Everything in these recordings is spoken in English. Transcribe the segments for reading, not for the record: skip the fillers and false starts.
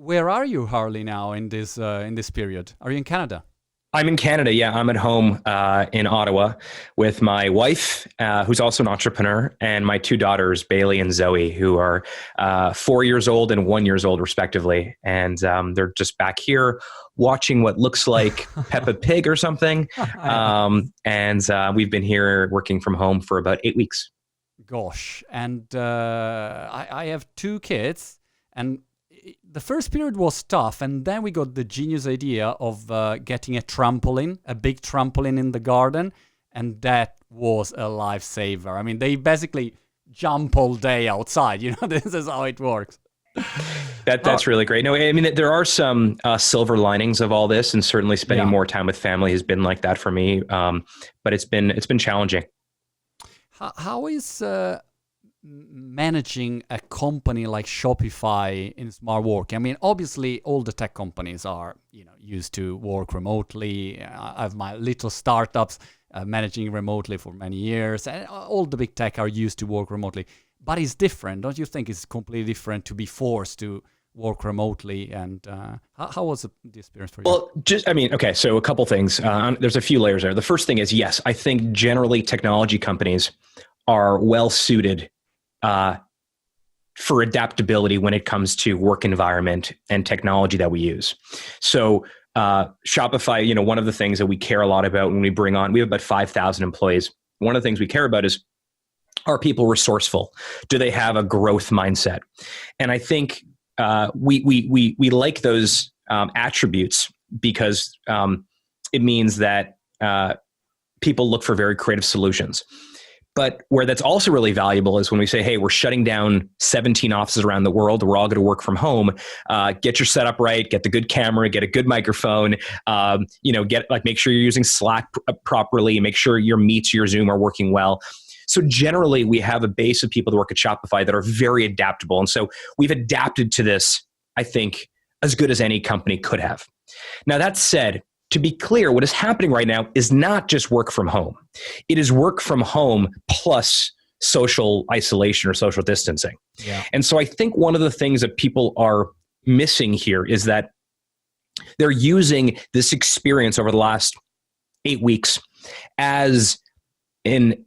where are you, Harley, now in this period? Are you in Canada? I'm in Canada. Yeah, I'm at home in Ottawa with my wife, who's also an entrepreneur, and my two daughters, Bailey and Zoe, who are 4 years old and 1 year old, respectively. And they're just back here watching what looks like Peppa Pig or something. And we've been here working from home for about 8 weeks. Gosh, and I have two kids, and the first period was tough, and then we got the genius idea of getting a trampoline, a big trampoline in the garden, and that was a lifesaver. I mean, they basically jump all day outside. You know, this is how it works. That's really great. No, I mean, there are some silver linings of all this, and certainly spending more time with family has been like that for me. But it's been challenging. How is managing a company like Shopify in smart work? I mean, obviously all the tech companies are, used to work remotely. I have my little startups managing remotely for many years, and all the big tech are used to work remotely. But it's different, don't you think? It's completely different to be forced to work remotely. And how was the experience for you? Well, so a couple things. There's a few layers there. The first thing is, yes, I think generally technology companies are well suited for adaptability when it comes to work environment and technology that we use. So Shopify, one of the things that we care a lot about when we have about 5,000 employees. One of the things we care about is, are people resourceful? Do they have a growth mindset? And I think we like those attributes because it means that people look for very creative solutions. But where that's also really valuable is when we say, hey, we're shutting down 17 offices around the world. We're all going to work from home. Get your setup right. Get the good camera. Get a good microphone. Make sure you're using Slack properly. Make sure your Meets, your Zoom are working well. So generally, we have a base of people that work at Shopify that are very adaptable. And so we've adapted to this, I think, as good as any company could have. Now, that said, to be clear, what is happening right now is not just work from home. It is work from home plus social isolation or social distancing. Yeah. And so I think one of the things that people are missing here is that they're using this experience over the last 8 weeks as an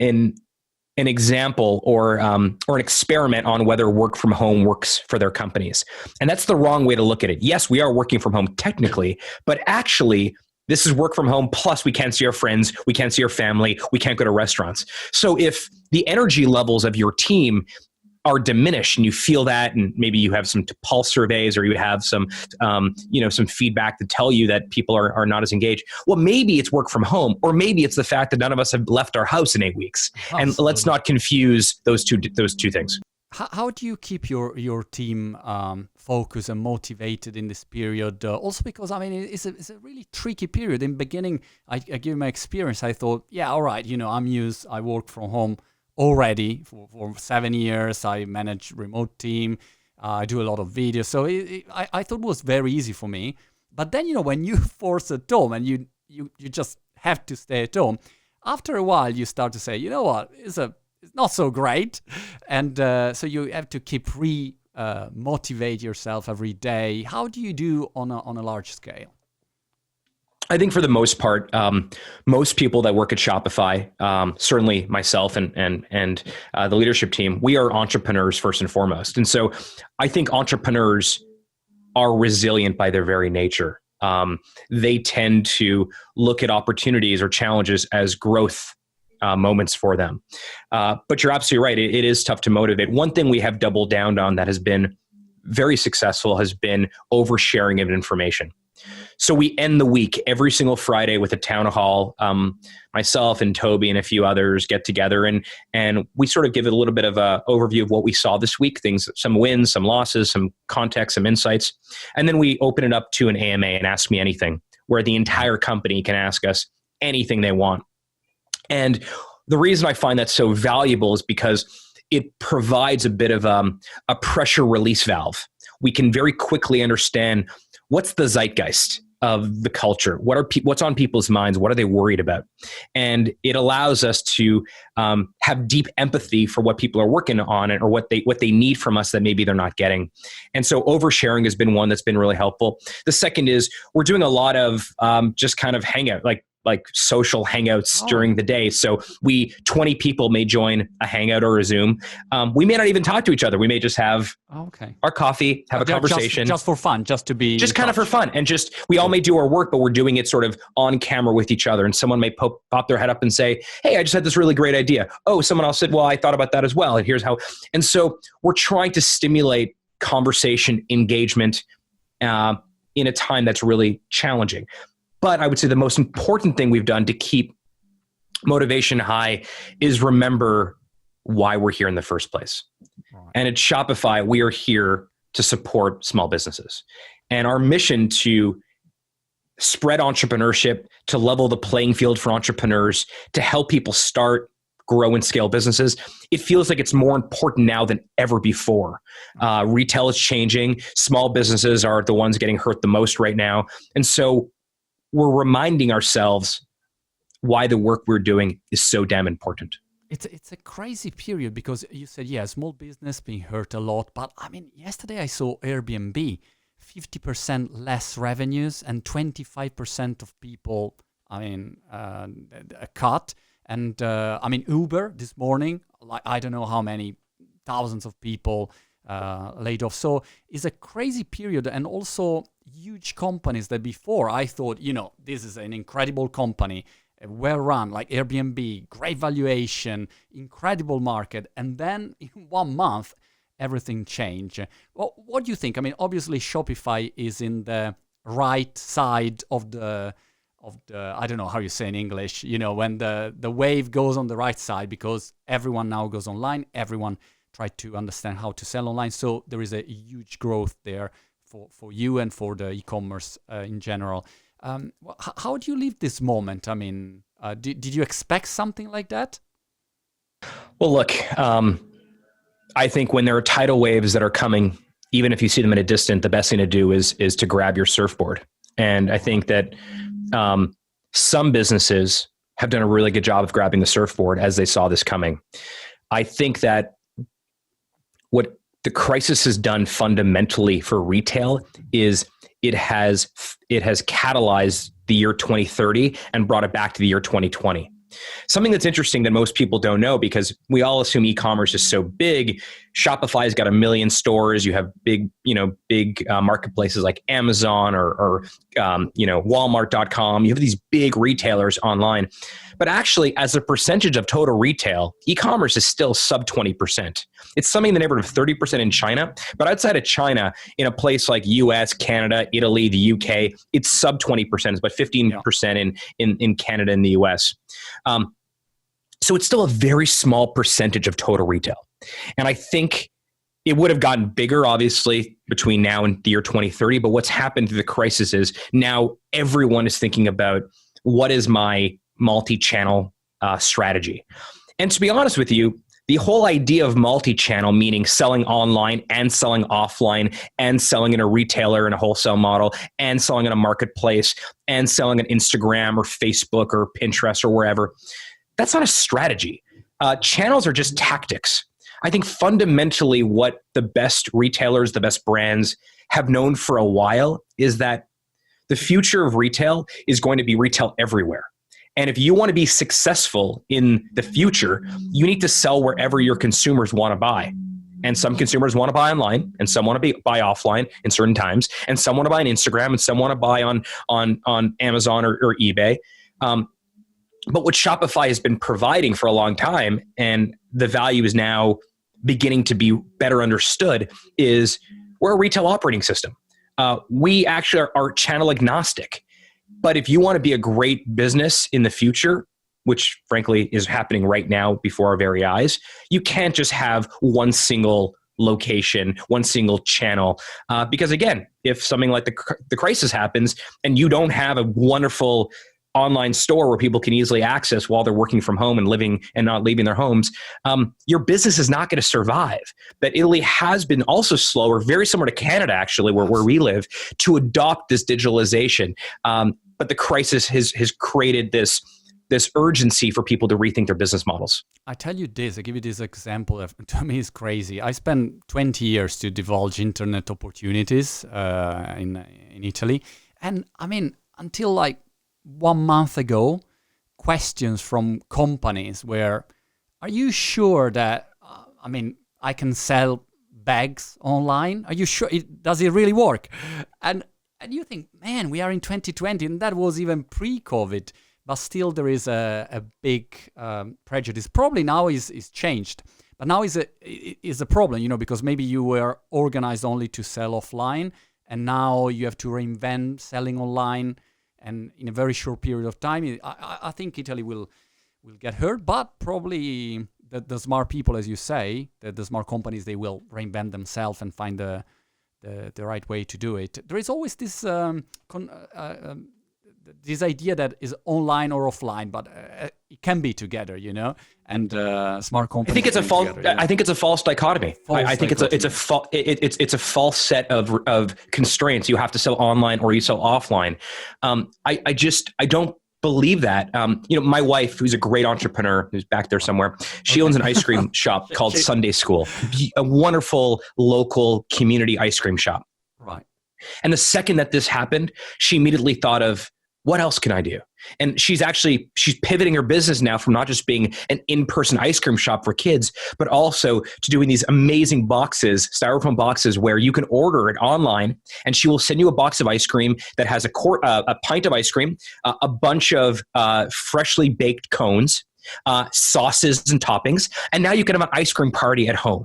example or an experiment on whether work from home works for their companies. And that's the wrong way to look at it. Yes, we are working from home technically, but actually this is work from home, plus we can't see our friends, we can't see our family, we can't go to restaurants. So if the energy levels of your team are diminished and you feel that, and maybe you have some pulse surveys or you have some feedback to tell you that people are not as engaged, well, maybe it's work from home, or maybe it's the fact that none of us have left our house in 8 weeks. Absolutely. And let's not confuse those two things. How do you keep your team focused and motivated in this period? Also because, I mean, it's a really tricky period. In the beginning, I give my experience, I thought, yeah, all right, I work from home already for 7 years. I manage remote team. I do a lot of videos. So I thought it was very easy for me. But then, when you force at home and you just have to stay at home, after a while, you start to say, you know what, it's not so great. And so you have to keep motivate yourself every day. How do you do on a large scale? I think for the most part, most people that work at Shopify, certainly myself and the leadership team, we are entrepreneurs first and foremost. And so I think entrepreneurs are resilient by their very nature. They tend to look at opportunities or challenges as growth moments for them. But you're absolutely right. It is tough to motivate. One thing we have doubled down on that has been very successful has been oversharing of information. So we end the week every single Friday with a town hall. Myself and Toby and a few others get together and we sort of give it a little bit of an overview of what we saw this week, things, some wins, some losses, some context, some insights. And then we open it up to an AMA and Ask Me Anything, where the entire company can ask us anything they want. And the reason I find that so valuable is because it provides a bit of a pressure release valve. We can very quickly understand what's the zeitgeist of the culture. What's on people's minds? What are they worried about? And it allows us to have deep empathy for what people are working on or what they need from us that maybe they're not getting. And so oversharing has been one that's been really helpful. The second is we're doing a lot of just kind of hangout, like social hangouts during the day. So 20 people may join a hangout or a Zoom. We may not even talk to each other. We may just have our coffee, have a conversation. Just for fun, just to be... Just kind of for fun. And we all may do our work, but we're doing it sort of on camera with each other. And someone may pop their head up and say, hey, I just had this really great idea. Oh, someone else said, well, I thought about that as well. And here's how. And so we're trying to stimulate conversation, engagement in a time that's really challenging. But I would say the most important thing we've done to keep motivation high is remember why we're here in the first place. Right. And at Shopify, we are here to support small businesses. And our mission to spread entrepreneurship, to level the playing field for entrepreneurs, to help people start, grow, and scale businesses, it feels like it's more important now than ever before. Retail is changing. Small businesses are the ones getting hurt the most right now. And so we're reminding ourselves why the work we're doing is so damn important. It's a crazy period because you said, yeah, small business being hurt a lot. But I mean, yesterday I saw Airbnb, 50% less revenues and 25% of people, a cut. And I mean, Uber this morning, like I don't know how many thousands of people laid off. So it's a crazy period. And also huge companies that before I thought, this is an incredible company, well run, like Airbnb, great valuation, incredible market. And then in 1 month, everything changed. Well, what do you think? I mean, obviously Shopify is in the right side of the I don't know how you say in English, when the wave goes on the right side because everyone now goes online, everyone try to understand how to sell online. So there is a huge growth there for you and for the e-commerce in general. How do you live this moment? I mean, did you expect something like that? Well, look, I think when there are tidal waves that are coming, even if you see them at a distance, the best thing to do is to grab your surfboard. And I think that some businesses have done a really good job of grabbing the surfboard as they saw this coming. I think that what the crisis has done fundamentally for retail is it has catalyzed the year 2030 and brought it back to the year 2020. Something that's interesting that most people don't know, because we all assume e-commerce is so big. Shopify's got 1 million stores. You have big marketplaces like Amazon or Walmart.com. You have these big retailers online. But actually, as a percentage of total retail, e-commerce is still sub 20%. It's something in the neighborhood of 30% in China. But outside of China, in a place like US, Canada, Italy, the UK, it's sub 20%. It's about 15% in Canada and the US. So it's still a very small percentage of total retail. And I think it would have gotten bigger, obviously, between now and the year 2030. But what's happened through the crisis is now everyone is thinking about what is my multi-channel strategy. And to be honest with you, the whole idea of multi-channel, meaning selling online and selling offline and selling in a retailer and a wholesale model and selling in a marketplace and selling on Instagram or Facebook or Pinterest or wherever, that's not a strategy. Channels are just tactics. I think fundamentally what the best retailers, the best brands have known for a while is that the future of retail is going to be retail everywhere. And if you want to be successful in the future, you need to sell wherever your consumers want to buy. And some consumers want to buy online, and some want to buy offline in certain times, and some want to buy on Instagram, and some want to buy on Amazon or eBay. But what Shopify has been providing for a long time, and the value is now beginning to be better understood, is we're a retail operating system. We actually are channel agnostic. But if you want to be a great business in the future, which frankly is happening right now before our very eyes, you can't just have one single location, one single channel. Because again, if something like the crisis happens and you don't have a wonderful online store where people can easily access while they're working from home and living and not leaving their homes, your business is not going to survive. That Italy has been also slower, very similar to Canada, actually, where we live, to adopt this digitalization. But the crisis has created this urgency for people to rethink their business models. I tell you this, I give you this example that to me is crazy. I spent 20 years to divulge internet opportunities in Italy. And I mean, until like 1 month ago, questions from companies were, are you sure that, I can sell bags online? Are you sure? Does it really work? And you think, man, we are in 2020, and that was even pre-COVID. But still, there is a big prejudice. Probably now is changed, but now is a problem, because maybe you were organized only to sell offline, and now you have to reinvent selling online, and in a very short period of time. I think Italy will get hurt, but probably the smart people, as you say, the smart companies, they will reinvent themselves and find the right way to do it. There is always this this idea that is online or offline, but it can be together, and smart companies. I think it's a false. I think it's a false dichotomy. I think it's a false set of constraints. You have to sell online or you sell offline. I don't believe that. My wife, who's a great entrepreneur, who's back there somewhere, she owns an ice cream shop called Sunday School, a wonderful local community ice cream shop. Right. And the second that this happened, she immediately thought of, what else can I do? And she's pivoting her business now from not just being an in-person ice cream shop for kids, but also to doing these amazing boxes, styrofoam boxes, where you can order it online, and she will send you a box of ice cream that has a pint of ice cream, a bunch of freshly baked cones, sauces and toppings, and now you can have an ice cream party at home.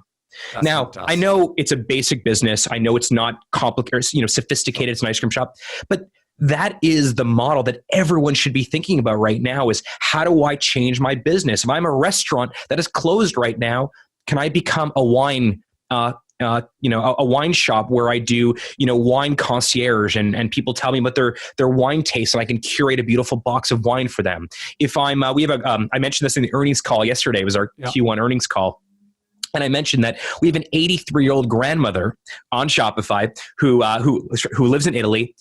That's now, fantastic. I know it's a basic business. I know it's not complicated, sophisticated. It's an ice cream shop, but that is the model that everyone should be thinking about right now is, how do I change my business? If I'm a restaurant that is closed right now, can I become a wine, a wine shop where I do, wine concierge and people tell me about their wine taste, and I can curate a beautiful box of wine for them. If I'm, I mentioned this in the earnings call yesterday. It was our Q1 earnings call. And I mentioned that we have an 83-year-old grandmother on Shopify who lives in Italy,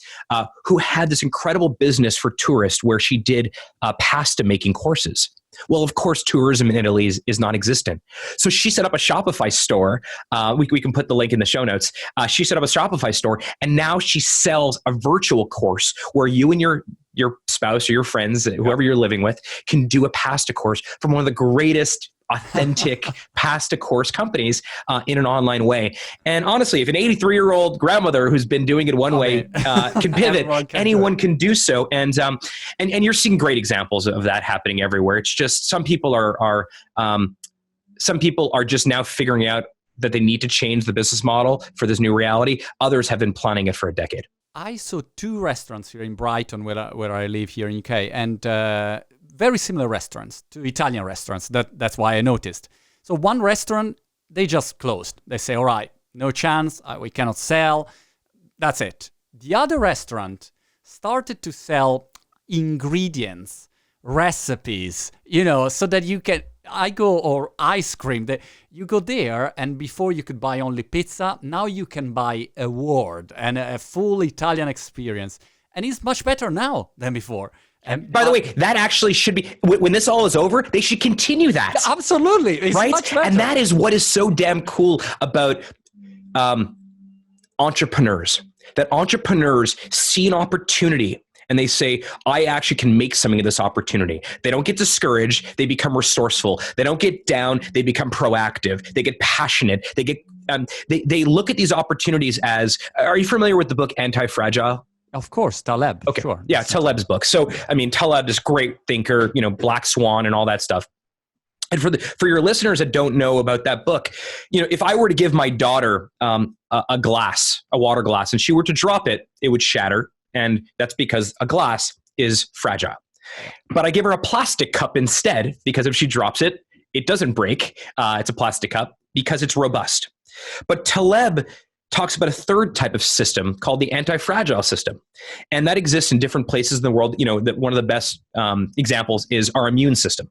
who had this incredible business for tourists where she did pasta making courses. Well, of course, tourism in Italy is non-existent. So she set up a Shopify store. We can put the link in the show notes. She set up a Shopify store, and now she sells a virtual course where you and your spouse or your friends, whoever you're living with, can do a pasta course from one of the greatest authentic pasta course companies in an online way. And honestly, if an 83-year-old grandmother who's been doing it one way can pivot, anyone can do so. And you're seeing great examples of that happening everywhere. It's just some people are just now figuring out that they need to change the business model for this new reality. Others have been planning it for a decade. I saw 2 restaurants here in Brighton, where I live here in UK, and very similar restaurants to Italian restaurants. That's why I noticed. So one restaurant, they just closed. They say, all right, no chance, we cannot sell. That's it. The other restaurant started to sell ingredients, recipes, so that you can, or ice cream. You go there, and before you could buy only pizza, now you can buy a word and a full Italian experience. And it's much better now than before. And by the way, that actually should be, when this all is over, they should continue that. Absolutely. It's right? Much better. And that is what is so damn cool about entrepreneurs, that entrepreneurs see an opportunity and they say, I actually can make something of this opportunity. They don't get discouraged. They become resourceful. They don't get down. They become proactive. They get passionate. They get, they look at these opportunities as, are you familiar with the book Antifragile? Of course, Taleb. Okay. Sure. Yeah, Taleb's book. So, Taleb is a great thinker, Black Swan and all that stuff. And for your listeners that don't know about that book, if I were to give my daughter a water glass, and she were to drop it, it would shatter. And that's because a glass is fragile. But I give her a plastic cup instead, because if she drops it, it doesn't break. It's a plastic cup because it's robust. But Taleb talks about a third type of system called the antifragile system. And that exists in different places in the world. That one of the best examples is our immune system,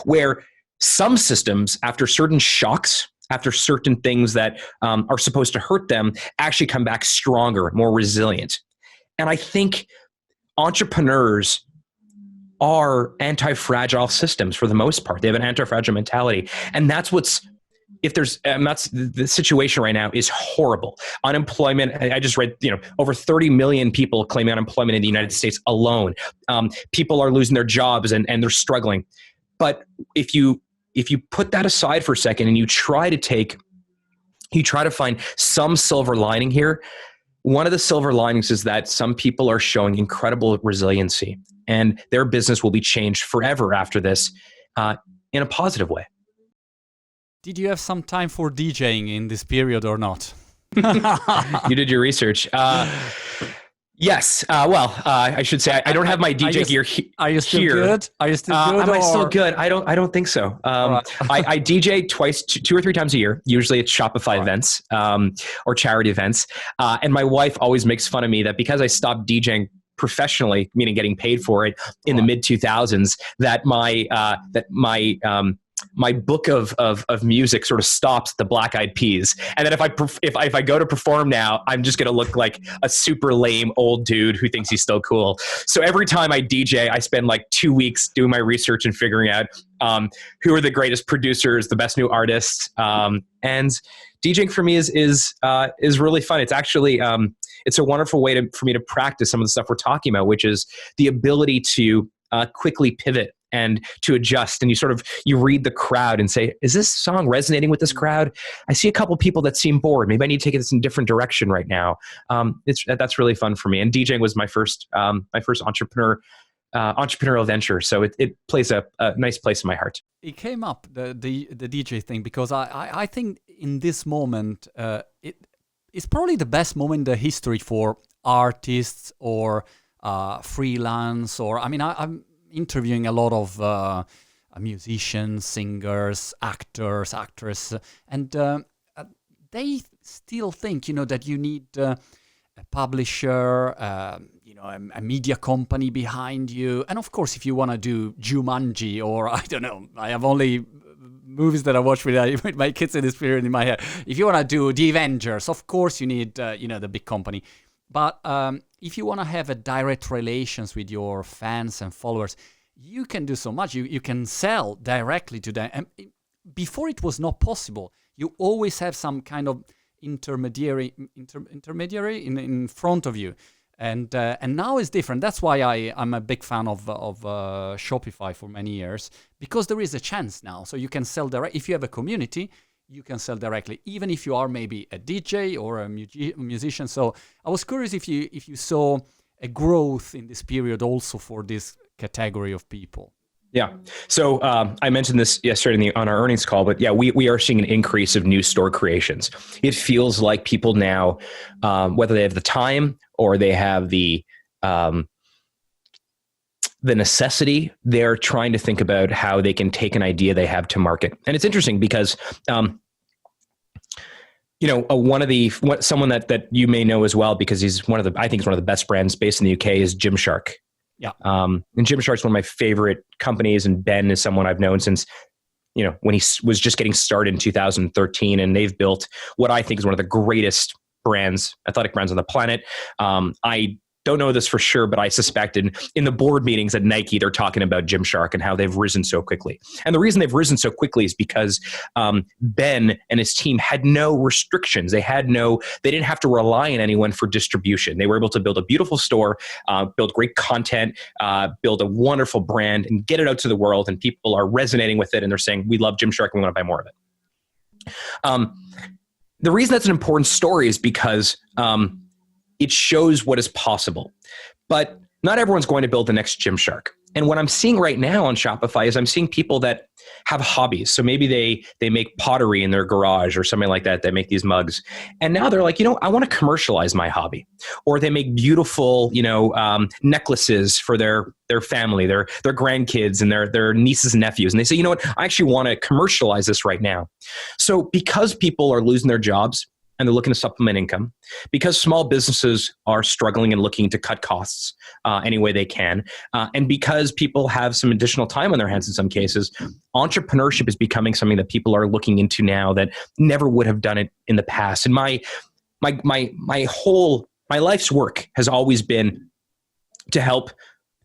where some systems, after certain shocks, after certain things that are supposed to hurt them, actually come back stronger, more resilient. And I think entrepreneurs are anti-fragile systems for the most part. They have an anti-fragile mentality. And that's that's the situation right now is horrible. Unemployment, I just read, over 30 million people claiming unemployment in the United States alone. People are losing their jobs and they're struggling. But if you put that aside for a second and you try to find some silver lining here, one of the silver linings is that some people are showing incredible resiliency and their business will be changed forever after this in a positive way. Did you have some time for DJing in this period or not? You did your research. Yes. I should say I don't have my DJ gear here. Are you still good? Are you still good? Am I still good? I don't think so. Right. I DJ twice, 2 or 3 times a year. Usually it's Shopify events or charity events. And my wife always makes fun of me that because I stopped DJing professionally, meaning getting paid for it in the mid 2000s, that my book of music sort of stops at the Black Eyed Peas. And then if I go to perform now, I'm just going to look like a super lame old dude who thinks he's still cool. So every time I DJ, I spend like 2 weeks doing my research and figuring out who are the greatest producers, the best new artists. And DJing for me is really fun. It's actually it's a wonderful way for me to practice some of the stuff we're talking about, which is the ability to quickly pivot and to adjust. And you read the crowd and say, is this song resonating with this crowd? I see a couple people that seem bored. Maybe I need to take this in a different direction right now. That's really fun for me. And DJing was my first entrepreneurial venture. So it plays a nice place in my heart. It came up, the DJ thing, because I think in this moment, it's probably the best moment in the history for artists or freelance, or I'm interviewing a lot of musicians, singers, actors, actresses, and they still think, that you need a publisher, a media company behind you. And of course, if you want to do Jumanji, or I don't know, I have only movies that I watch with my kids in this period in my head. If you want to do The Avengers, of course you need, the big company. But if you want to have a direct relations with your fans and followers, you can do so much. You can sell directly to them. And before it was not possible. You always have some kind of intermediary in front of you. And now it's different. That's why I'm a big fan of Shopify for many years, because there is a chance now. So you can sell direct. If you have a community, you can sell directly, even if you are maybe a DJ or a musician. So I was curious if you saw a growth in this period also for this category of people. Yeah. So I mentioned this yesterday on our earnings call, but yeah, we are seeing an increase of new store creations. It feels like people now, whether they have the time or they have the necessity, they're trying to think about how they can take an idea they have to market. And it's interesting because, someone that you may know as well, because he's I think he's one of the best brands based in the UK, is Gymshark. Yeah. And Gymshark's one of my favorite companies, and Ben is someone I've known since, when he was just getting started in 2013, and they've built what I think is one of the greatest athletic brands on the planet. I don't know this for sure, but I suspect in the board meetings at Nike, they're talking about Gymshark and how they've risen so quickly. And the reason they've risen so quickly is because Ben and his team had no restrictions. They didn't have to rely on anyone for distribution. They were able to build a beautiful store, build great content, build a wonderful brand, and get it out to the world. And people are resonating with it, and they're saying, we love Gymshark, we want to buy more of it. The reason that's an important story is because it shows what is possible. But not everyone's going to build the next Gymshark. And what I'm seeing right now on Shopify is I'm seeing people that have hobbies. So maybe they make pottery in their garage or something like that. They make these mugs. And now they're like, I want to commercialize my hobby. Or they make beautiful, necklaces for their family, their grandkids and their nieces and nephews. And they say, you know what, I actually want to commercialize this right now. So because people are losing their jobs, and they're looking to supplement income, because small businesses are struggling and looking to cut costs any way they can, and because people have some additional time on their hands in some cases, entrepreneurship is becoming something that people are looking into now that never would have done it in the past. And my life's work has always been to help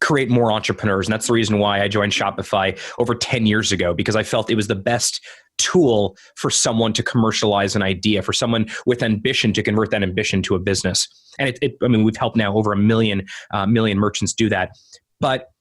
create more entrepreneurs. And that's the reason why I joined Shopify over 10 years ago, because I felt it was the best tool for someone to commercialize an idea, for someone with ambition to convert that ambition to a business. And we've helped now over a million merchants do that. But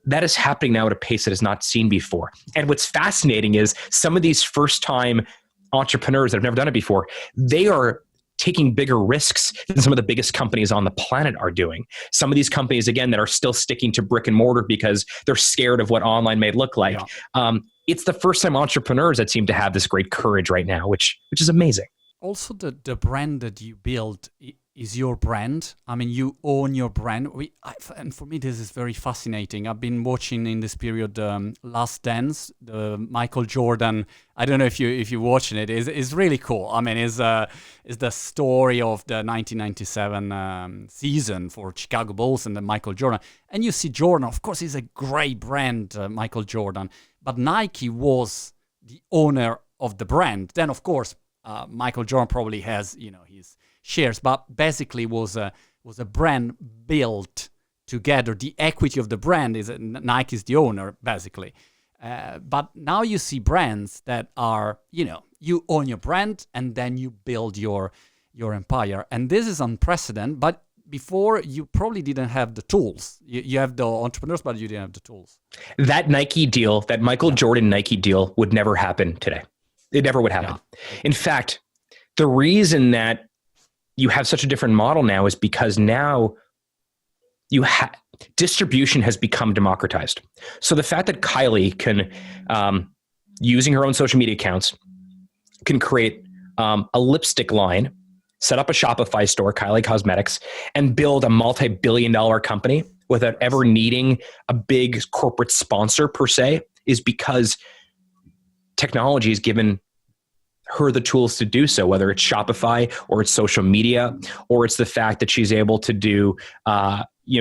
that is happening now at a pace that is not seen before. And what's fascinating is some of these first-time entrepreneurs that have never done it before, they are taking bigger risks than some of the biggest companies on the planet are doing. Some of these companies, again, that are still sticking to brick and mortar because they're scared of what online may look like. Yeah. It's the first-time entrepreneurs that seem to have this great courage right now, which is amazing. Also, the brand that you build is your brand. I mean, you own your brand. And for me, this is very fascinating. I've been watching in this period Last Dance, the Michael Jordan. I don't know if you're watching it. It's really cool. I mean, it's the story of the 1997 season for Chicago Bulls and the Michael Jordan. And you see Jordan, of course, he's a great brand, Michael Jordan. But Nike was the owner of the brand. Then, of course, Michael Jordan probably has, his shares, but basically was a brand built together. The equity of the brand is Nike is the owner, basically. But now you see brands that are, you own your brand and then you build your empire. And this is unprecedented, but before you probably didn't have the tools. You have the entrepreneurs, but you didn't have the tools. That Nike deal, that Michael Jordan Nike deal would never happen today. It never would happen. Yeah. In fact, the reason that you have such a different model now is because now distribution has become democratized. So the fact that Kylie can, using her own social media accounts, can create a lipstick line, set up a Shopify store, Kylie Cosmetics, and build a multi-billion-dollar company without ever needing a big corporate sponsor per se, is because technology has given her the tools to do so, whether it's Shopify or it's social media, or it's the fact that she's able to do,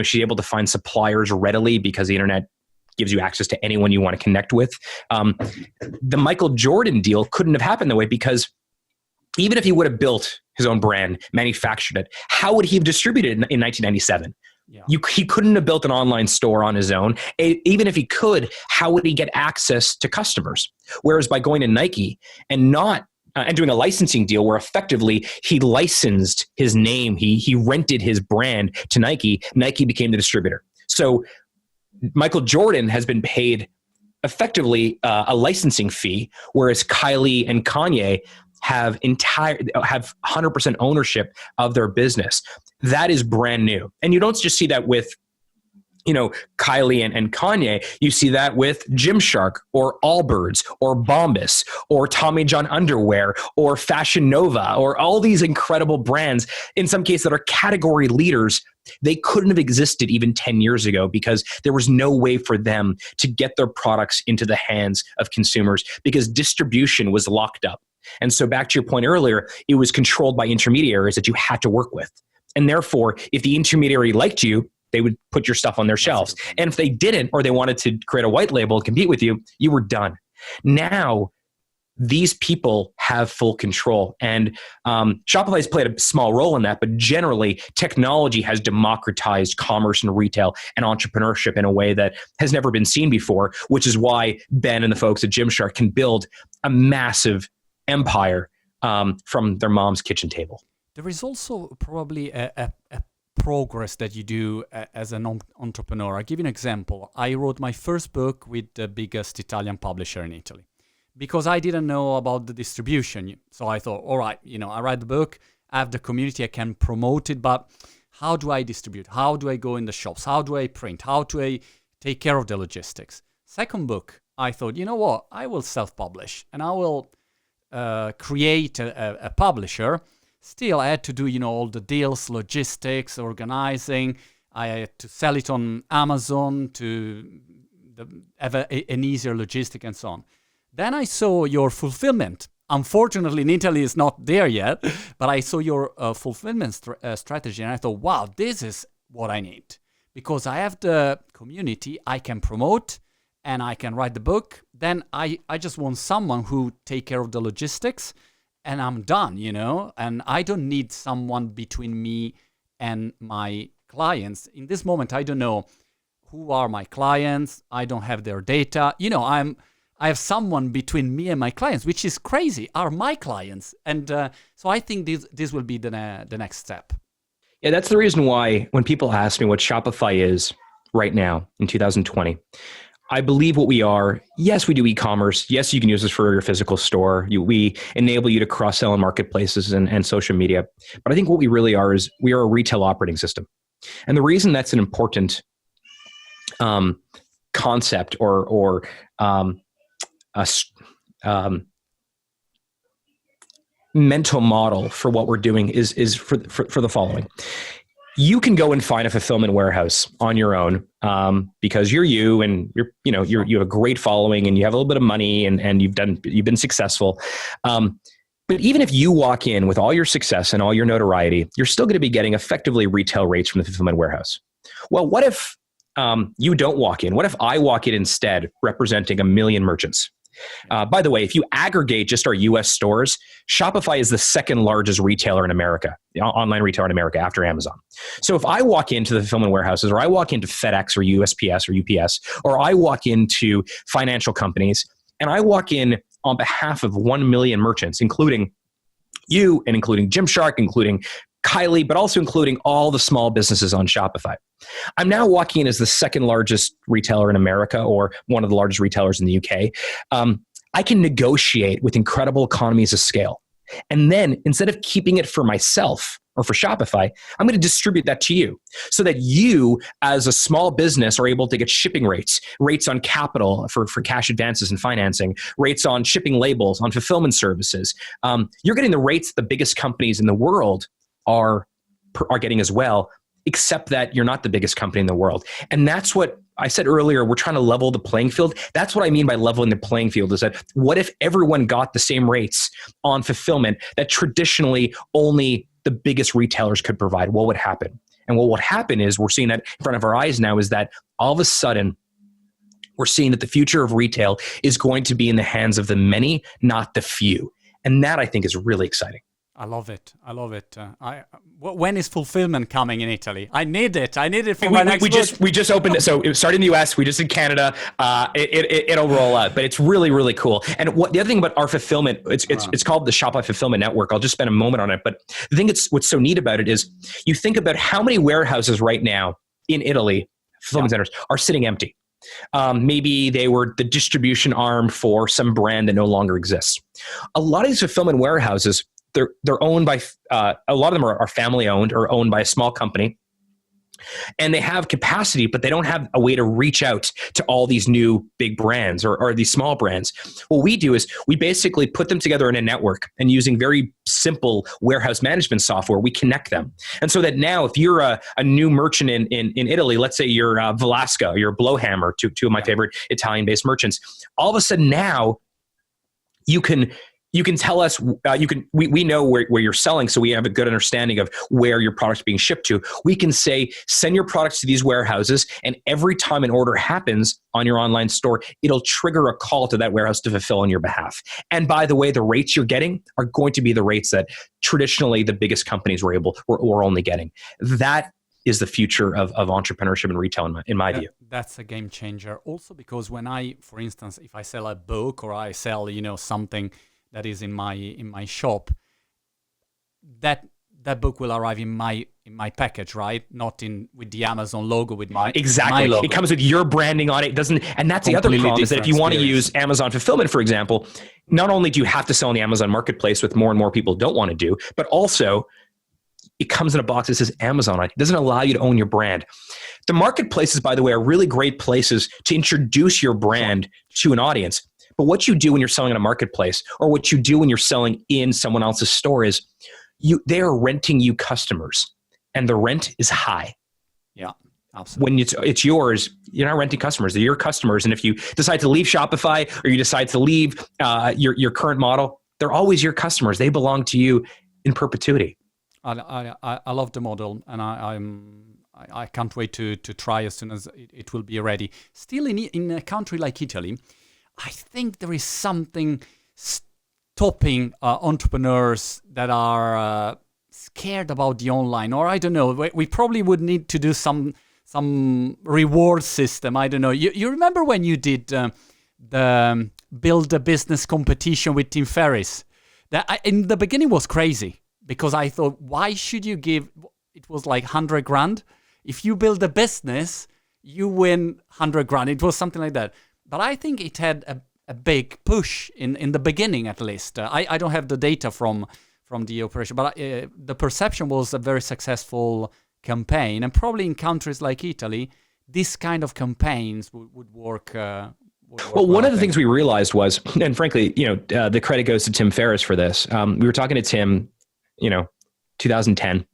she's able to find suppliers readily because the internet gives you access to anyone you want to connect with. The Michael Jordan deal couldn't have happened that way, because even if he would have built his own brand, manufactured it, how would he have distributed it in 1997? Yeah. He couldn't have built an online store on his own. Even if he could, how would he get access to customers? Whereas by going to Nike and doing a licensing deal where effectively he licensed his name, he rented his brand to Nike, Nike became the distributor. So Michael Jordan has been paid effectively a licensing fee, whereas Kylie and Kanye have 100% ownership of their business. That is brand new. And you don't just see that with Kylie and Kanye. You see that with Gymshark or Allbirds or Bombas or Tommy John Underwear or Fashion Nova or all these incredible brands, in some cases that are category leaders. They couldn't have existed even 10 years ago because there was no way for them to get their products into the hands of consumers because distribution was locked up. And so back to your point earlier, it was controlled by intermediaries that you had to work with. And therefore, if the intermediary liked you, they would put your stuff on their shelves. And if they didn't, or they wanted to create a white label to compete with you, you were done. Now, these people have full control. And Shopify has played a small role in that, but generally, technology has democratized commerce and retail and entrepreneurship in a way that has never been seen before, which is why Ben and the folks at Gymshark can build a massive empire from their mom's kitchen table. There is also probably a progress that you do as an entrepreneur. I'll give you an example. I wrote my first book with the biggest Italian publisher in Italy because I didn't know about the distribution. So I thought, all right, I write the book, I have the community, I can promote it, but how do I distribute? How do I go in the shops? How do I print? How do I take care of the logistics? Second book, I thought, you know what? I will self-publish and I will create a publisher. Still, I had to do, all the deals, logistics, organizing. I had to sell it on Amazon to have an easier logistic and so on. Then I saw your fulfillment Unfortunately, in Italy, it's not there yet. But I saw your fulfillment strategy, and I thought, wow, this is what I need, because I have the community I can promote, and I can write the book. Then I just want someone who take care of the logistics, and I'm done, and I don't need someone between me and my clients. In this moment, I don't know who are my clients. I don't have their data. I have someone between me and my clients, which is crazy, are my clients. And so I think this will be the next step. Yeah, that's the reason why when people ask me what Shopify is right now in 2020, I believe what we are, yes, we do e-commerce. Yes, you can use this for your physical store. We enable you to cross-sell in marketplaces and social media. But I think what we really are is we are a retail operating system. And the reason that's an important concept or mental model for what we're doing is for the following. You can go and find a fulfillment warehouse on your own because you're you and you have a great following and you have a little bit of money and you've been successful. But even if you walk in with all your success and all your notoriety, you're still going to be getting effectively retail rates from the fulfillment warehouse. Well, what if you don't walk in? What if I walk in instead, representing 1 million merchants? By the way, if you aggregate just our US stores, Shopify is the second largest retailer in America, online retailer in America after Amazon. So if I walk into the fulfillment warehouses, or I walk into FedEx or USPS or UPS, or I walk into financial companies, and I walk in on behalf of 1 million merchants, including you and including Gymshark, including Kylie, but also including all the small businesses on Shopify. I'm now walking in as the second largest retailer in America, or one of the largest retailers in the UK. I can negotiate with incredible economies of scale. And then instead of keeping it for myself or for Shopify, I'm going to distribute that to you so that you as a small business are able to get shipping rates on capital for cash advances and financing, rates on shipping labels, on fulfillment services. You're getting the rates the biggest companies in the world are getting as well, except that you're not the biggest company in the world. And that's what I said earlier, we're trying to level the playing field. That's what I mean by leveling the playing field, is that what if everyone got the same rates on fulfillment that traditionally only the biggest retailers could provide? What would happen? And what would happen is, we're seeing that in front of our eyes now, is that all of a sudden we're seeing that the future of retail is going to be in the hands of the many, not the few. And that, I think, is really exciting. I love it. When is fulfillment coming in Italy? I need it for my next book. We just opened it. So it started in the US. We just did Canada. It'll roll out, but it's really, really cool. And the other thing about our fulfillment, it's called the Shopify Fulfillment Network. I'll just spend a moment on it. But the thing what's so neat about it is, you think about how many warehouses right now in Italy, fulfillment centers, are sitting empty. Maybe they were the distribution arm for some brand that no longer exists. A lot of these fulfillment warehouses, they're owned by, a lot of them are family owned or owned by a small company. And they have capacity, but they don't have a way to reach out to all these new big brands or these small brands. What we do is we basically put them together in a network, and using very simple warehouse management software, we connect them. And so that now, if you're a new merchant in Italy, let's say you're Velasco, you're Blowhammer, two of my favorite Italian-based merchants, all of a sudden now you can tell us, we know where you're selling, so we have a good understanding of where your product's being shipped to. We can say, send your products to these warehouses, and every time an order happens on your online store, it'll trigger a call to that warehouse to fulfill on your behalf. And by the way, the rates you're getting are going to be the rates that traditionally the biggest companies were only getting. That is the future of entrepreneurship and retail in my view. That's a game changer. Also because when for instance, if I sell a book or I sell, something that is in my shop, that book will arrive in my package, right? Not with the Amazon logo, with my exactly. My logo. It comes with your branding on it. It doesn't, and that's the other problem, is that if you want to use Amazon fulfillment, for example, not only do you have to sell on the Amazon marketplace, with more and more people don't want to do, but also it comes in a box that says Amazon on it. It doesn't allow you to own your brand. The marketplaces, by the way, are really great places to introduce your brand to an audience. But what you do when you're selling in a marketplace, or what you do when you're selling in someone else's store, is they are renting you customers, and the rent is high. Yeah, absolutely. When it's yours, you're not renting customers. They're your customers. And if you decide to leave Shopify, or you decide to leave your current model, they're always your customers. They belong to you in perpetuity. I love the model, and I can't wait to try as soon as it will be ready. Still, in a country like Italy, I think there is something stopping entrepreneurs that are scared about the online, or I don't know. We probably would need to do some reward system. I don't know. You remember when you did the build a business competition with Tim Ferriss? That in the beginning was crazy. Because I thought, why should you give, it was like 100 grand. If you build a business, you win 100 grand. It was something like that. But I think it had a big push in the beginning, at least. I don't have the data from the operation, but the perception was a very successful campaign. And probably in countries like Italy, this kind of campaigns would work. Well, one of the things we realized was, and frankly, the credit goes to Tim Ferriss for this. We were talking to Tim, 2010,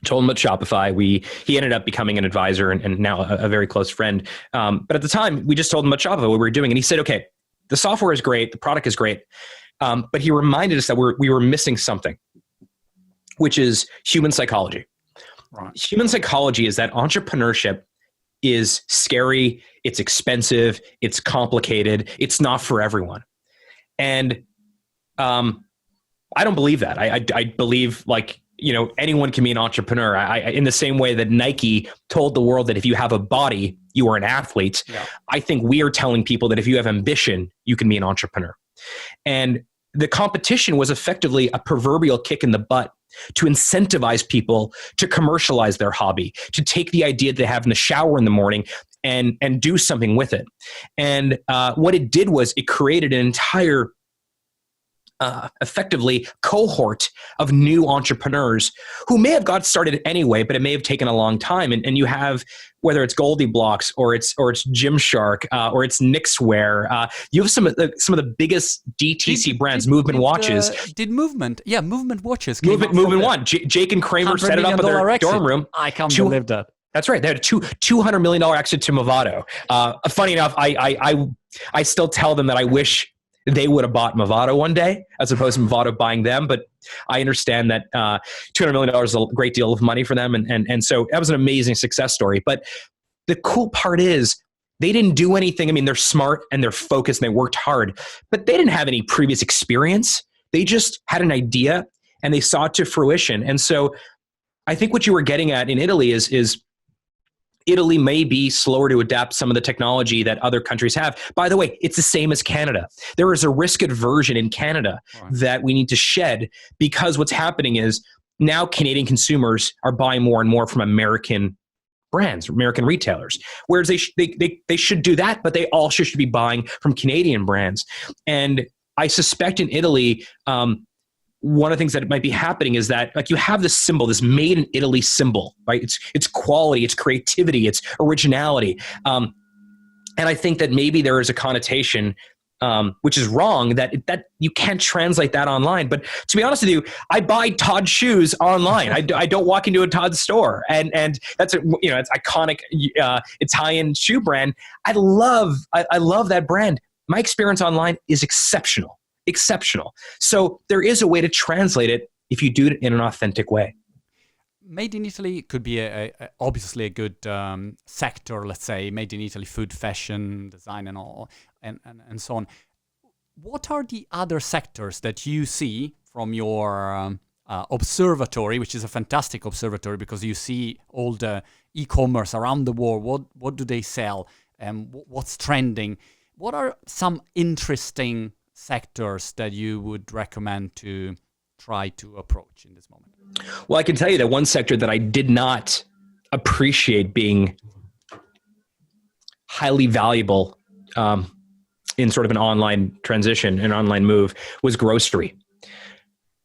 told him about Shopify. He ended up becoming an advisor and now a very close friend. But at the time, we just told him about Shopify, what we were doing. And he said, okay, the software is great. The product is great. But he reminded us that we were missing something, which is human psychology. Right. Human psychology is that entrepreneurship is scary. It's expensive. It's complicated. It's not for everyone. And, I don't believe that. I believe anyone can be an entrepreneur. In the same way that Nike told the world that if you have a body, you are an athlete. Yeah. I think we are telling people that if you have ambition, you can be an entrepreneur. And the competition was effectively a proverbial kick in the butt to incentivize people to commercialize their hobby, to take the idea they have in the shower in the morning and do something with it. And what it did was it created an entire effectively cohort of new entrepreneurs who may have got started anyway, but it may have taken a long time. And you have, whether it's Goldie Blocks or it's Gymshark or it's Nixwear, you have some of the biggest DTC brands, Movement Watches. Movement Watches. Movement One. Jake and Kramer set it up in their dorm room. I can't believe that. That's right. They had a $200 million exit to Movado. Funny enough, I still tell them that I wish they would have bought Movado one day as opposed to Movado buying them. But I understand that $200 million is a great deal of money for them. And so that was an amazing success story. But the cool part is they didn't do anything. I mean, they're smart and they're focused and they worked hard, but they didn't have any previous experience. They just had an idea and they saw it to fruition. And so I think what you were getting at in Italy is Italy may be slower to adapt some of the technology that other countries have. By the way, it's the same as Canada. There is a risk aversion in Canada that we need to shed because what's happening is now Canadian consumers are buying more and more from American brands, American retailers, whereas they should do that, but they also should be buying from Canadian brands. And I suspect in Italy, one of the things that might be happening is that you have this symbol, this made in Italy symbol, right? It's quality, it's creativity, it's originality. And I think that maybe there is a connotation, which is wrong, that you can't translate that online. But to be honest with you, I buy Todd shoes online. I don't walk into a Todd store, and that's it's iconic Italian shoe brand. I love that brand. My experience online is exceptional. So there is a way to translate it if you do it in an authentic way. Made in Italy could be obviously a good sector, let's say, made in Italy, food, fashion, design, and all, and so on. What are the other sectors that you see from your observatory, which is a fantastic observatory because you see all the e-commerce around the world? What do they sell? What's trending? What are some interesting sectors that you would recommend to try to approach in this moment? Well, I can tell you that one sector that I did not appreciate being highly valuable in sort of an online transition, an online move, was grocery.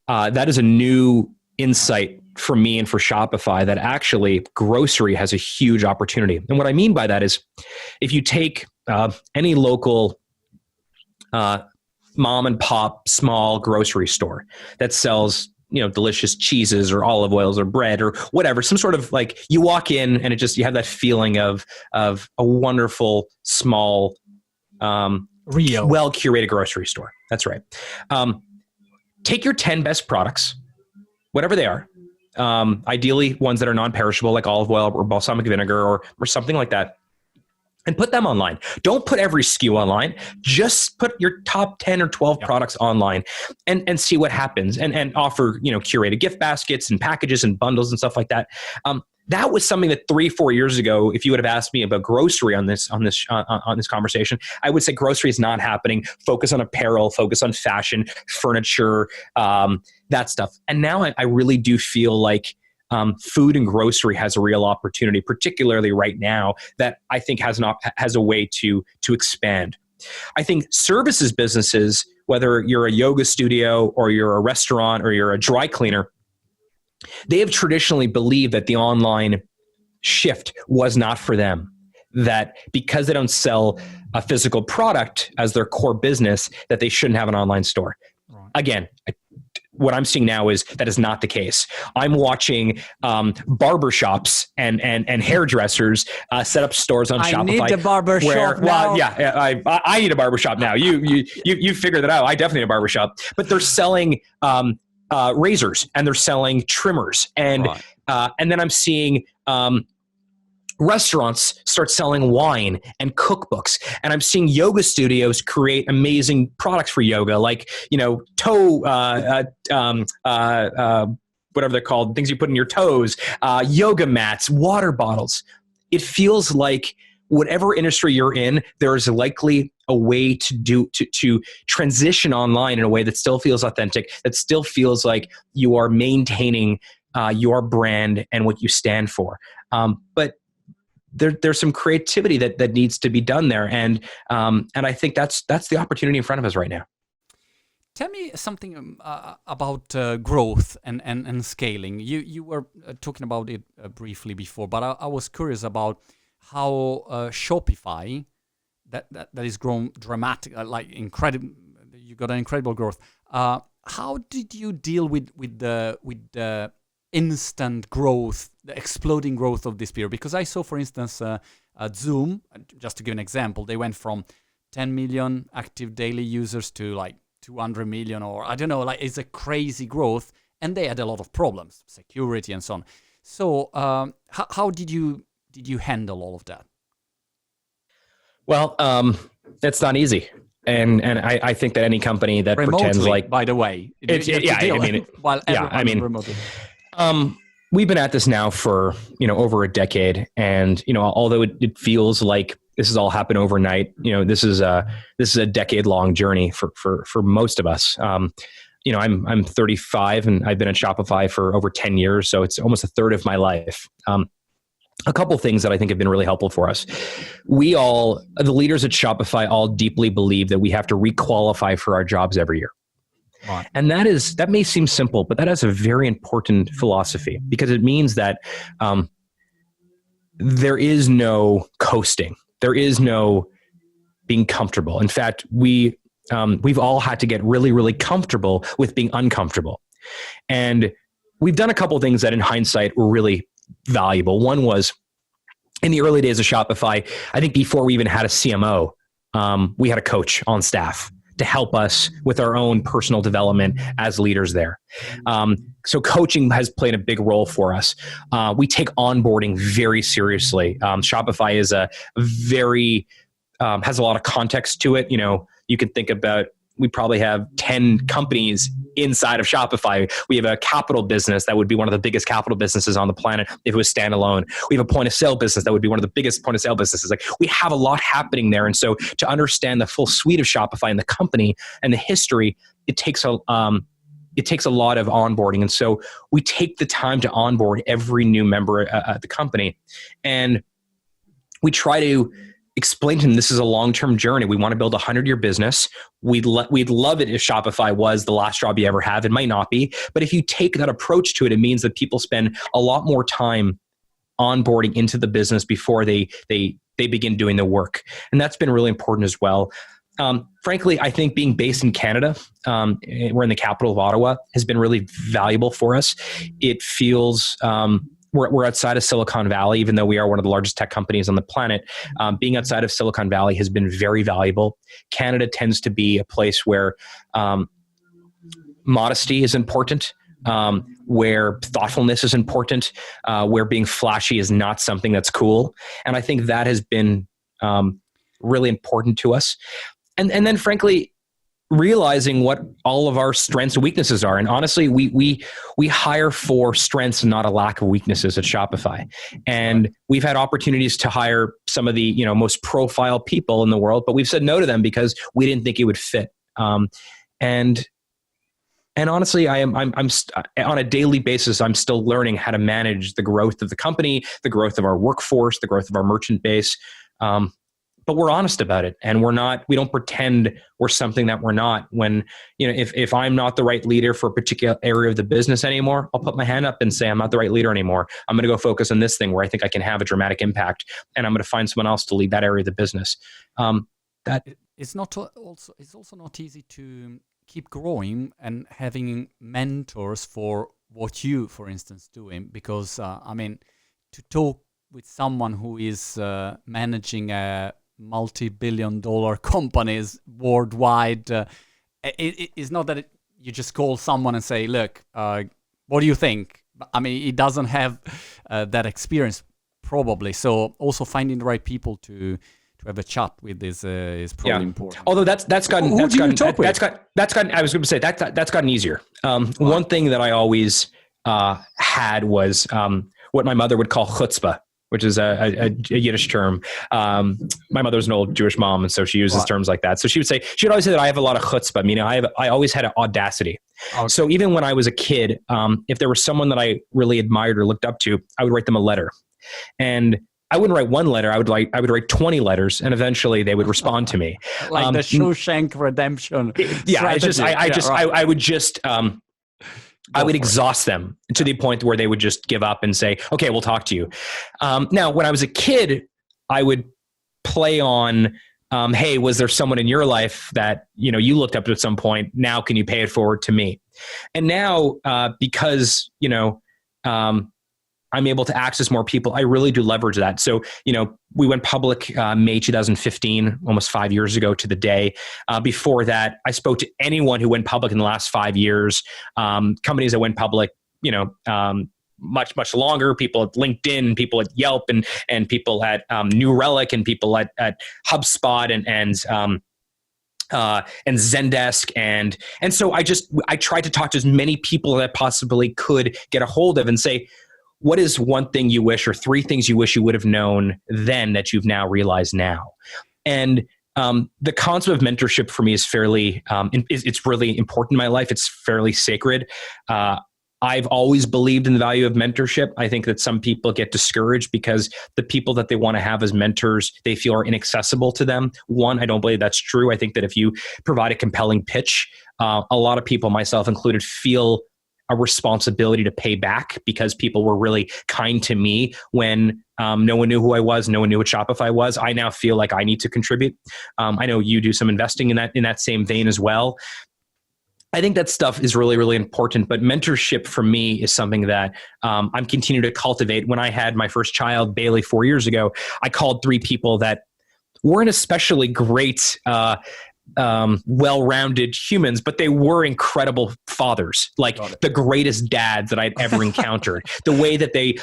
That is a new insight for me and for Shopify that actually grocery has a huge opportunity. And what I mean by that is if you take any local mom and pop small grocery store that sells, delicious cheeses or olive oils or bread or whatever, some sort of you walk in and you have that feeling of a wonderful small Rio. well-curated grocery store. That's right. Take your 10 best products, whatever they are, ideally ones that are non-perishable, like olive oil or balsamic vinegar or something like that, and put them online. Don't put every SKU online. Just put your top 10 or 12 products online and see what happens, and offer, curated gift baskets and packages and bundles and stuff like that. That was something that 3-4 years ago, if you would have asked me about grocery on this conversation, I would say grocery is not happening. Focus on apparel, focus on fashion, furniture, that stuff. And now I really do feel like food and grocery has a real opportunity, particularly right now, that I think has a way to expand. I think services businesses, whether you're a yoga studio or you're a restaurant or you're a dry cleaner, they have traditionally believed that the online shift was not for them. That because they don't sell a physical product as their core business, that they shouldn't have an online store. Right. Again, what I'm seeing now is that is not the case. I'm watching barbershops and hairdressers set up stores on Shopify. I need a barbershop now. Well, yeah, I need a barbershop now. You figured it out. I definitely need a barbershop. But they're selling razors, and they're selling trimmers, and then I'm seeing restaurants start selling wine and cookbooks, and I'm seeing yoga studios create amazing products for yoga, like toe, whatever they're called, things you put in your toes, yoga mats, water bottles. It feels like whatever industry you're in, there is likely a way to transition online in a way that still feels authentic, that still feels like you are maintaining your brand and what you stand for. But there's some creativity that needs to be done there, and I think that's the opportunity in front of us right now. Tell me something about growth and scaling. You were talking about it briefly before, but I was curious about how Shopify that is grown dramatic, like incredible. You got an incredible growth. How did you deal with the instant growth, the exploding growth of this period? Because I saw, for instance, Zoom, just to give an example, they went from 10 million active daily users to like 200 million, or I don't know, like it's a crazy growth, and they had a lot of problems, security and so on. So how did you handle all of that? Well, it's not easy. And I think that any company that remotely, pretends like, by the way, remotely. We've been at this now for over a decade, and although it feels like this has all happened overnight, this is a decade-long journey for most of us. I'm 35, and I've been at Shopify for over 10 years, so it's almost a third of my life. A couple things that I think have been really helpful for us. We all, the leaders at Shopify, all deeply believe that we have to requalify for our jobs every year. Right. And that may seem simple, but that is a very important philosophy, because it means that there is no coasting. There is no being comfortable. In fact, we've all had to get really, really comfortable with being uncomfortable. And we've done a couple of things that in hindsight were really valuable. One was in the early days of Shopify, I think before we even had a CMO, we had a coach on staff to help us with our own personal development as leaders there. So coaching has played a big role for us. We take onboarding very seriously. Shopify is has a lot of context to it. You can think about, we probably have 10 companies inside of Shopify. We have a capital business that would be one of the biggest capital businesses on the planet if it was standalone. We have a point of sale business that would be one of the biggest point of sale businesses. Like, we have a lot happening there. And so to understand the full suite of Shopify and the company and the history, it takes a lot of onboarding. And so we take the time to onboard every new member at the company. And we try to explain to them this is a long-term journey. We want to build a 100-year business. We'd love it if Shopify was the last job you ever have. It might not be, but if you take that approach to it, it means that people spend a lot more time onboarding into the business before they begin doing the work. And that's been really important as well. Frankly, I think being based in Canada, we're in the capital of Ottawa, has been really valuable for us. It feels we're outside of Silicon Valley, even though we are one of the largest tech companies on the planet. Being outside of Silicon Valley has been very valuable. Canada tends to be a place where modesty is important, where thoughtfulness is important, where being flashy is not something that's cool. And I think that has been really important to us. And then frankly, realizing what all of our strengths and weaknesses are. And honestly, we hire for strengths, not a lack of weaknesses at Shopify. And we've had opportunities to hire some of the most profile people in the world, but we've said no to them because we didn't think it would fit. And honestly, I'm on a daily basis, I'm still learning how to manage the growth of the company, the growth of our workforce, the growth of our merchant base. But we're honest about it, and we don't pretend we're something that we're not. When, if I'm not the right leader for a particular area of the business anymore, I'll put my hand up and say, I'm not the right leader anymore. I'm going to go focus on this thing where I think I can have a dramatic impact, and I'm going to find someone else to lead that area of the business. It's also not easy to keep growing and having mentors for what you, for instance, doing, because to talk with someone who is managing a multi-billion-dollar companies worldwide, it is not that you just call someone and say, look, what do you think? He doesn't have that experience probably. So also finding the right people to have a chat with is probably important. Although that's gotten I was going to say that's gotten easier. One thing that I always had was what my mother would call chutzpah, which is a Yiddish term. My mother's an old Jewish mom, and so she uses terms like that. So she would always say that I have a lot of chutzpah, meaning I always had an audacity. Okay. So even when I was a kid, if there was someone that I really admired or looked up to, I would write them a letter. And I wouldn't write one letter. I would write 20 letters, and eventually they would respond to me. Like the Shawshank Redemption. Yeah, I would exhaust them to the point where they would just give up and say, okay, we'll talk to you. Now, when I was a kid, I would play on, hey, was there someone in your life that, you looked up to at some point? Now, can you pay it forward to me? And now, because, I'm able to access more people, I really do leverage that. So, we went public May 2015, almost 5 years ago to the day. Before that, I spoke to anyone who went public in the last 5 years. Companies that went public, much, much longer, people at LinkedIn, people at Yelp, and people at New Relic, and people at HubSpot and Zendesk. And so I tried to talk to as many people that I possibly could get a hold of and say, what is one thing you wish, or three things you wish you would have known then that you've now realized now? And the concept of mentorship for me is fairly, it's really important in my life. It's fairly sacred. I've always believed in the value of mentorship. I think that some people get discouraged because the people that they want to have as mentors, they feel are inaccessible to them. One, I don't believe that's true. I think that if you provide a compelling pitch, a lot of people, myself included, feel a responsibility to pay back because people were really kind to me when no one knew who I was, no one knew what Shopify was. I now feel like I need to contribute. I know you do some investing in that same vein as well. I think that stuff is really, really important, but mentorship for me is something that I'm continuing to cultivate. When I had my first child, Bailey, 4 years ago, I called 3 people that weren't especially great well-rounded humans, but they were incredible fathers, like the greatest dads that I'd ever encountered. The way that they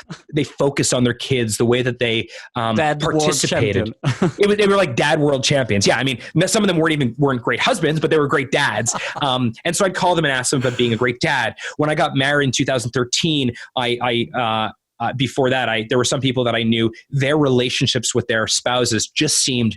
focused on their kids, the way that they participated. They were like dad world champions. Yeah, some of them weren't great husbands, but they were great dads. And so I'd call them and ask them about being a great dad. When I got married in 2013, before that, there were some people that I knew, their relationships with their spouses just seemed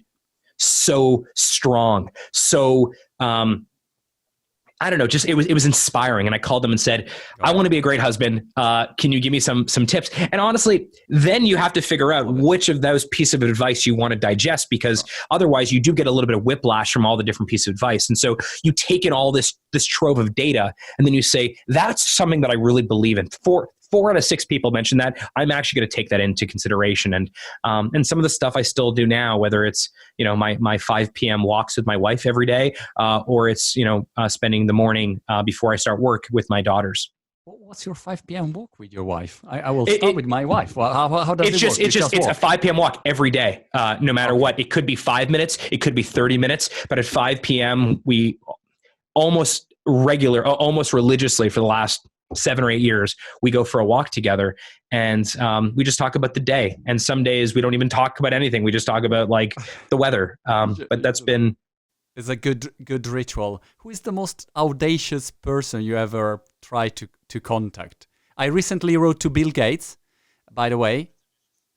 so strong. So, I don't know, just it was inspiring. And I called them and said, I want to be a great husband. Can you give me some tips? And honestly, then you have to figure out which of those pieces of advice you want to digest, because otherwise you do get a little bit of whiplash from all the different pieces of advice. And so you take in all this trove of data, and then you say, that's something that I really believe in. Four out of 6 people mentioned that. I'm actually going to take that into consideration. And some of the stuff I still do now, whether it's, my 5 p.m. walks with my wife every day, or it's, spending the morning before I start work with my daughters. What's your 5 p.m. walk with your wife? I will start with my wife. Well, how does it work? It's a 5 p.m. walk every day, no matter what. It could be 5 minutes, it could be 30 minutes, but at 5 p.m. we almost religiously for the last 7 or 8 years, we go for a walk together, and we just talk about the day. And some days we don't even talk about anything. We just talk about like the weather. But that's been... It's a good ritual. Who is the most audacious person you ever tried to contact? I recently wrote to Bill Gates, by the way,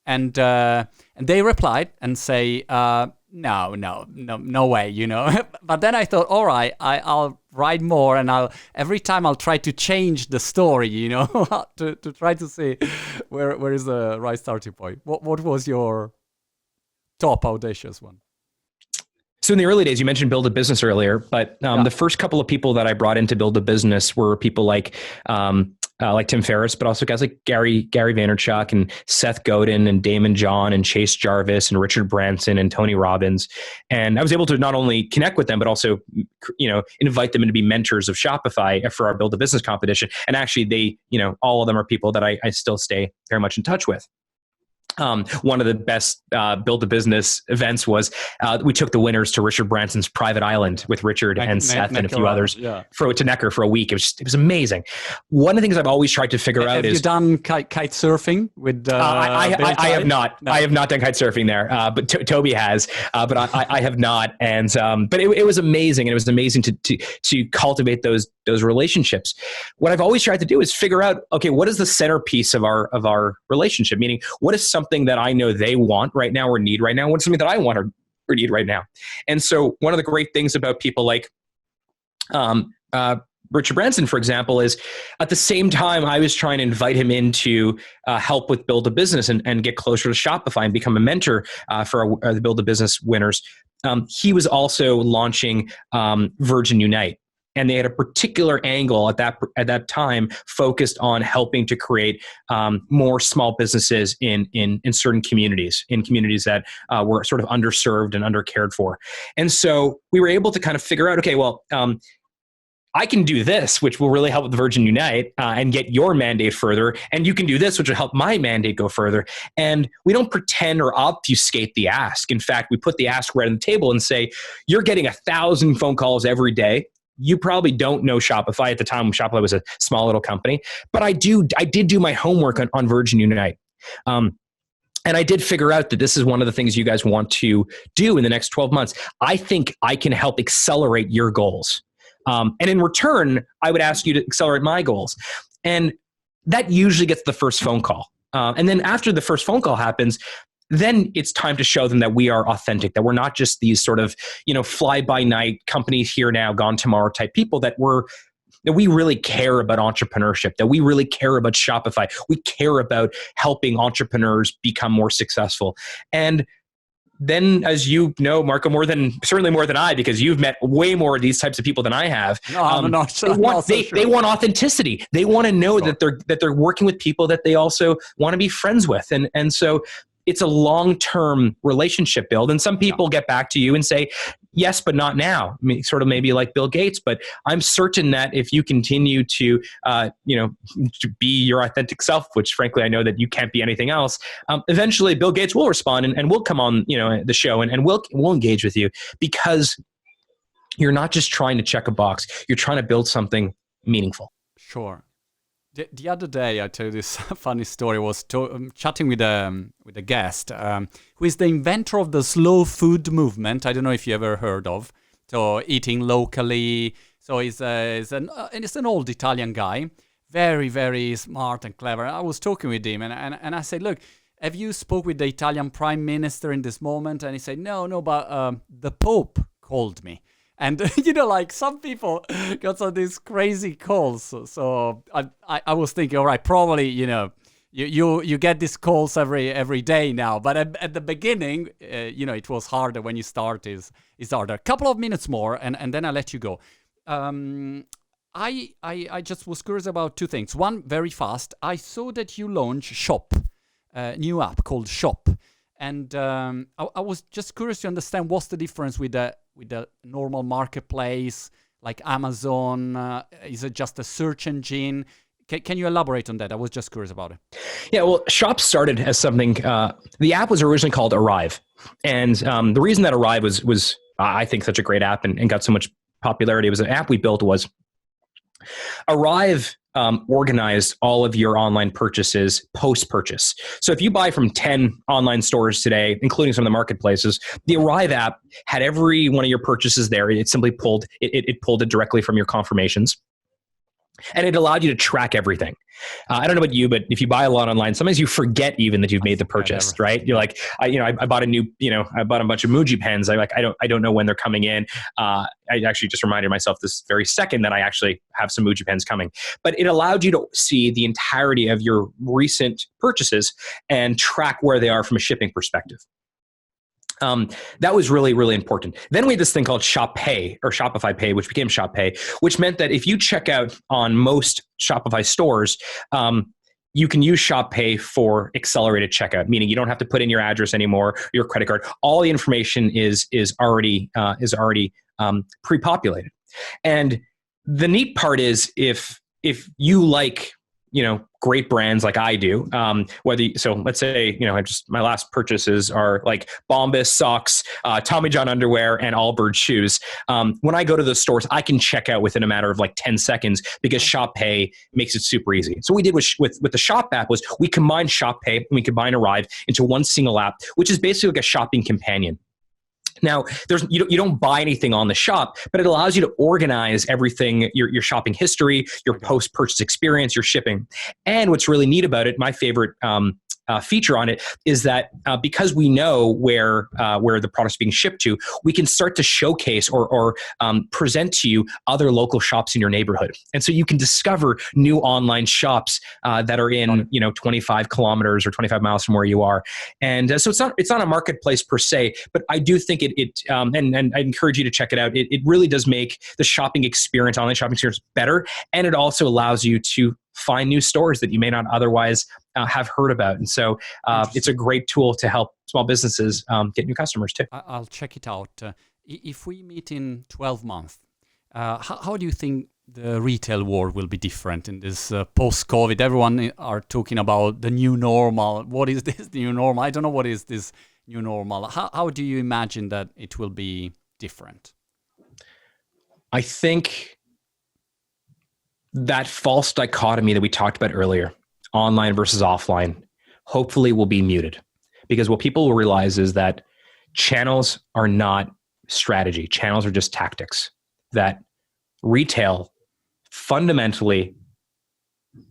and they replied and say, no way, you know. But then I thought, all right, I'll write more, and every time I'll try to change the story, you know, to try to see where is the right starting point. What was your top audacious one? So in the early days, you mentioned build a business earlier, but the first couple of people that I brought in to build a business were people like Tim Ferriss, but also guys like Gary Vaynerchuk and Seth Godin and Damon John and Chase Jarvis and Richard Branson and Tony Robbins. And I was able to not only connect with them, but also, invite them in to be mentors of Shopify for our build a business competition. And actually they, all of them are people that I still stay very much in touch with. One of the best build a business events was we took the winners to Richard Branson's private island with Richard and Seth and a few others to Necker for a week. It was amazing. One of the things I've always tried to figure out is... Have you done kite surfing with I have not. No. I have not done kite surfing there, but Toby has. But I have not. And but it was amazing, and it was amazing to cultivate those relationships. What I've always tried to do is figure out, okay, what is the centerpiece of our relationship? Meaning, what is something that I know they want right now or need right now? What's something that I want or need right now? And so one of the great things about people like Richard Branson, for example, is at the same time I was trying to invite him in to help with build a business and get closer to Shopify and become a mentor for the build a business winners. He was also launching Virgin Unite. And they had a particular angle at that time focused on helping to create more small businesses in certain communities, that were sort of underserved and undercared for. And so we were able to kind of figure out, okay, well, I can do this, which will really help with Virgin Unite and get your mandate further. And you can do this, which will help my mandate go further. And we don't pretend or obfuscate the ask. In fact, we put the ask right on the table and say, you're getting 1,000 phone calls every day. You probably don't know Shopify. At the time, Shopify was a small little company, but I did do my homework on Virgin Unite. And I did figure out that this is one of the things you guys want to do in the next 12 months. I think I can help accelerate your goals. And in return, I would ask you to accelerate my goals. And that usually gets the first phone call. And then after the first phone call happens, then it's time to show them that we are authentic, that we're not just these sort of, fly-by-night companies here now, gone tomorrow type people, that we really care about entrepreneurship, that we really care about Shopify. We care about helping entrepreneurs become more successful. And then, as you know, Marco, certainly more than I, because you've met way more of these types of people than I have. No, I'm not sure. They want authenticity. They want to know that they're working with people that they also want to be friends with. And so it's a long-term relationship build. And some people get back to you and say, yes, but not now. I mean, sort of maybe like Bill Gates. But I'm certain that if you continue to be your authentic self, which frankly I know that you can't be anything else, eventually Bill Gates will respond and will come on the show and we'll engage with you, because you're not just trying to check a box. You're trying to build something meaningful. Sure. The other day, I tell you this funny story. I was chatting with a guest who is the inventor of the slow food movement. I don't know if you ever heard of. So eating locally. So he's an old Italian guy, very, very smart and clever. I was talking with him and I said, look, have you spoke with the Italian Prime Minister in this moment? And he said, no, but the Pope called me. And, like some people got some these crazy calls. So I was thinking, all right, probably, you get these calls every day now. But at the beginning, it was harder when you start is harder. A couple of minutes more, and then I'll let you go. I just was curious about two things. One, very fast, I saw that you launched Shop, a new app called Shop. And I was just curious to understand what's the difference with the normal marketplace like Amazon. Is it just a search engine? Can you elaborate on that? I was just curious about it. Yeah, well, Shop started as something. The app was originally called Arrive, and the reason that Arrive was I think such a great app and got so much popularity was an app we built was Arrive organized all of your online purchases post-purchase. So if you buy from 10 online stores today, including some of the marketplaces, the Arrive app had every one of your purchases there. It simply pulled it directly from your confirmations. And it allowed you to track everything. I don't know about you, but if you buy a lot online, sometimes you forget even that you've made the purchase, right? You're like, I bought I bought a bunch of Muji pens. I don't know when they're coming in. I actually just reminded myself this very second that I actually have some Muji pens coming. But it allowed you to see the entirety of your recent purchases and track where they are from a shipping perspective. That was really, really important. Then we had this thing called Shop Pay or Shopify Pay, which became Shop Pay, which meant that if you check out on most Shopify stores, you can use Shop Pay for accelerated checkout, meaning you don't have to put in your address anymore, your credit card. All the information is already pre-populated. And the neat part is if you like, great brands like I do, so let's say, my last purchases are like Bombas socks, Tommy John underwear, and Allbirds shoes. When I go to those stores, I can check out within a matter of like 10 seconds because Shop Pay makes it super easy. So what we did with the Shop app was we combined Shop Pay and we combined Arrive into one single app, which is basically like a shopping companion. Now, you don't buy anything on the shop, but it allows you to organize everything, your shopping history, your post-purchase experience, your shipping. And what's really neat about it, my favorite feature on it, is that because we know where the product's being shipped to, we can start to showcase or present to you other local shops in your neighborhood. And so you can discover new online shops that are in 25 kilometers or 25 miles from where you are. And so it's not a marketplace per se, but I do think and I encourage you to check it out. It really does make the shopping experience, online shopping experience, better, and it also allows you to find new stores that you may not otherwise have heard about. And so it's a great tool to help small businesses get new customers too. I'll check it out. If we meet in 12 months, how do you think the retail world will be different in this post-COVID? Everyone are talking about the new normal. What is this new normal? I don't know what is this new normal. How do you imagine that it will be different? I think that false dichotomy that we talked about earlier, online versus offline, hopefully will be muted. Because what people will realize is that channels are not strategy. Channels are just tactics. That retail fundamentally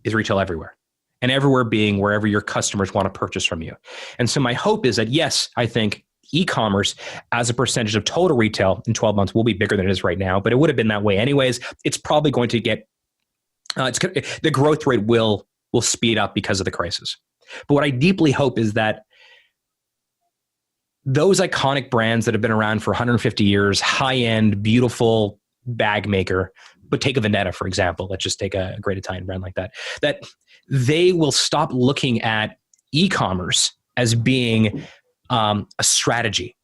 is retail everywhere. And everywhere being wherever your customers want to purchase from you. And so my hope is that, yes, I think e-commerce as a percentage of total retail in 12 months will be bigger than it is right now, but it would have been that way anyways. It's probably going to get, the growth rate will speed up because of the crisis. But what I deeply hope is that those iconic brands that have been around for 150 years, high-end, beautiful bag maker, but take a Vendetta, for example. Let's just take a great Italian brand like that, that they will stop looking at e-commerce as being a strategy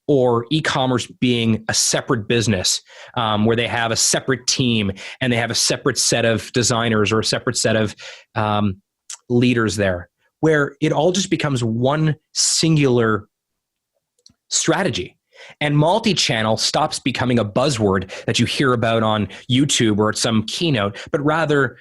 or e-commerce being a separate business where they have a separate team and they have a separate set of designers or a separate set of leaders there, where it all just becomes one singular strategy. And multi-channel stops becoming a buzzword that you hear about on YouTube or at some keynote, but rather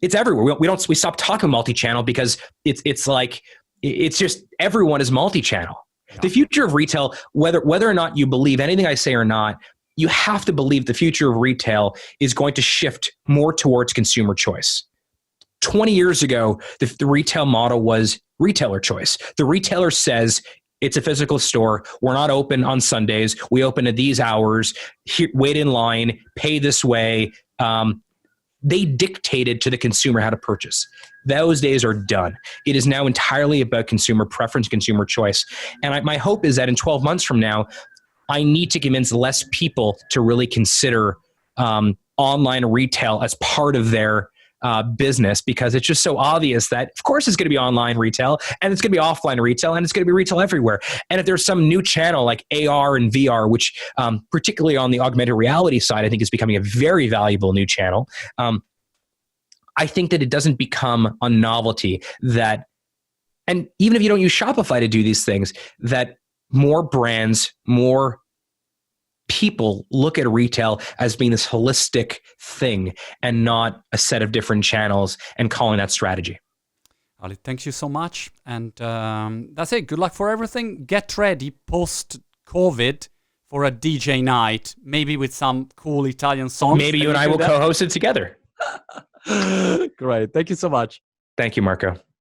it's everywhere. We stop talking multi-channel because it's just everyone is multi-channel. Yeah. The future of retail, whether or not you believe anything I say or not, you have to believe the future of retail is going to shift more towards consumer choice. 20 years ago, the retail model was retailer choice. The retailer says, it's a physical store. We're not open on Sundays. We open at these hours. Wait in line. Pay this way. They dictated to the consumer how to purchase. Those days are done. It is now entirely about consumer preference, consumer choice. And my hope is that in 12 months from now, I need to convince less people to really consider online retail as part of their business, because it's just so obvious that of course it's going to be online retail and it's going to be offline retail and it's going to be retail everywhere. And if there's some new channel like AR and VR, which particularly on the augmented reality side, I think is becoming a very valuable new channel. I think that it doesn't become a novelty that, and even if you don't use Shopify to do these things, that more brands, more people look at retail as being this holistic thing and not a set of different channels and calling that strategy. Ali, thank you so much. And that's it. Good luck for everything. Get ready post-COVID for a DJ night, maybe with some cool Italian songs. Maybe you and I will co-host it together. Great. Thank you so much. Thank you, Marco.